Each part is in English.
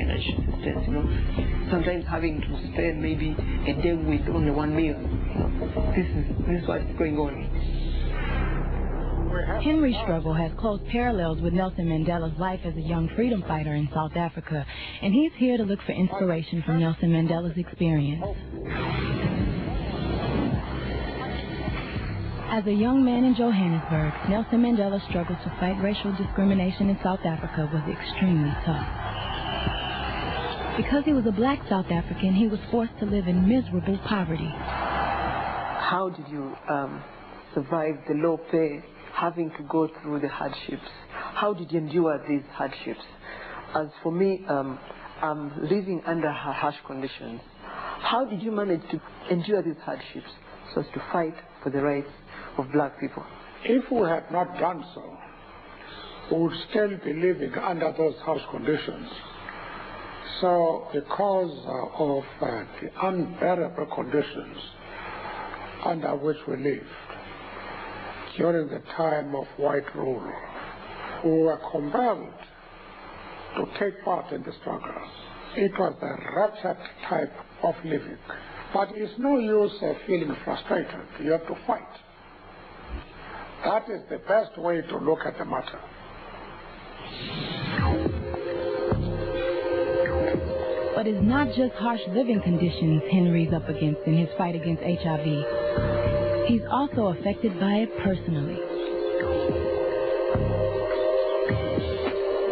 financial assistance, you know. Sometimes having to spend maybe a day with only 1 meal. You know. This is what's going on. Henry's struggle has close parallels with Nelson Mandela's life as a young freedom fighter in South Africa, and he's here to look for inspiration from Nelson Mandela's experience. As a young man in Johannesburg, Nelson Mandela's struggle to fight racial discrimination in South Africa was extremely tough. Because he was a black South African, he was forced to live in miserable poverty. How did you survive the low pay, having to go through the hardships? How did you endure these hardships? As for me, I'm living under harsh conditions. How did you manage to endure these hardships so as to fight for the rights of black people? If we had not done so, we would still be living under those harsh conditions. So because of the unbearable conditions under which we lived during the time of white rule, we were compelled to take part in the struggle. It was a wretched type of living. But it's no use feeling frustrated. You have to fight. That is the best way to look at the matter. But it's not just harsh living conditions Henry's up against in his fight against HIV. He's also affected by it personally.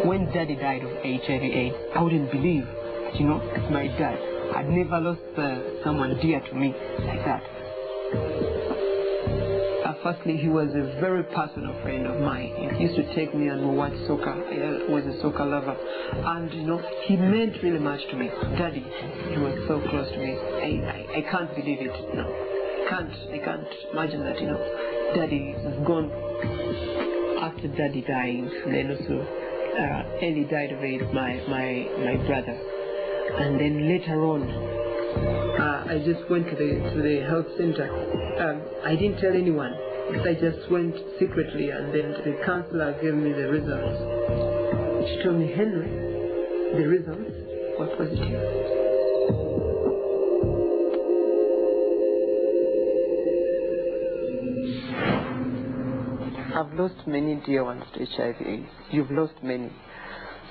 When Daddy died of HIV/AIDS, I wouldn't believe, you know, it's my dad. I'd never lost someone dear to me like that. Firstly, he was a very personal friend of mine. He used to take me and watch soccer. I was a soccer lover. And, you know, he meant really much to me. Daddy, he was so close to me. I can't believe it, you know. I can't imagine that, you know. Daddy was gone. After Daddy died, then also Ellie died of AIDS, my brother. And then later on, I just went to the health center. I didn't tell anyone. I just went secretly, and then the counselor gave me the results. She told me, Henry, the results were positive. I've lost many dear ones to HIV/AIDS. You've lost many.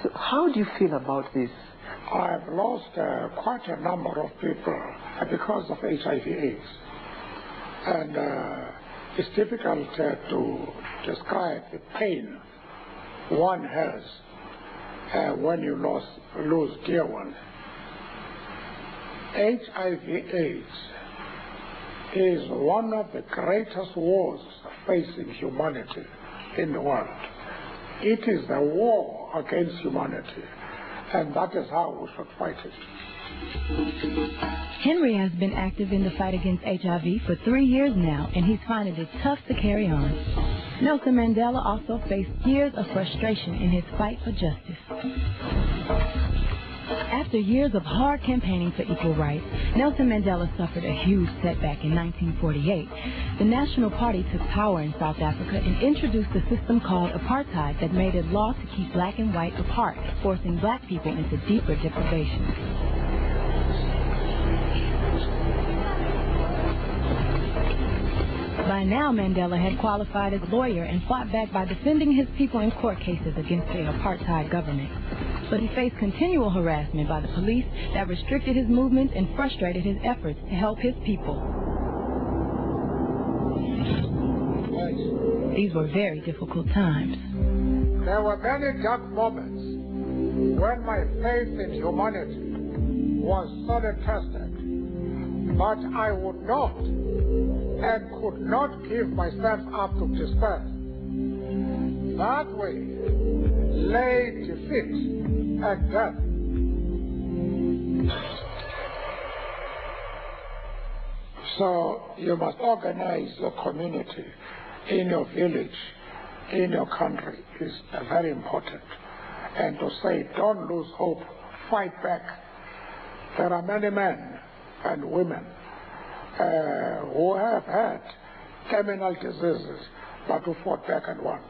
So how do you feel about this? I've lost quite a number of people because of HIV/AIDS. And it's difficult to describe the pain one has when you lose dear ones. HIV/AIDS is one of the greatest wars facing humanity in the world. It is a war against humanity, and that is how we should fight it. Henry has been active in the fight against HIV for 3 years now, and he's finding it tough to carry on. Nelson Mandela also faced years of frustration in his fight for justice. After years of hard campaigning for equal rights, Nelson Mandela suffered a huge setback in 1948. The National Party took power in South Africa and introduced a system called apartheid that made it law to keep black and white apart, forcing black people into deeper deprivation. By now, Mandela had qualified as a lawyer and fought back by defending his people in court cases against the apartheid government. But he faced continual harassment by the police that restricted his movements and frustrated his efforts to help his people. These were very difficult times. There were many dark moments when my faith in humanity was sorely tested, but I would not and could not give myself up to despair. That way lay defeat and death. So you must organize your community in your village, in your country is very important. And to say, don't lose hope, fight back. There are many men and women who have had terminal diseases, but who fought back and won.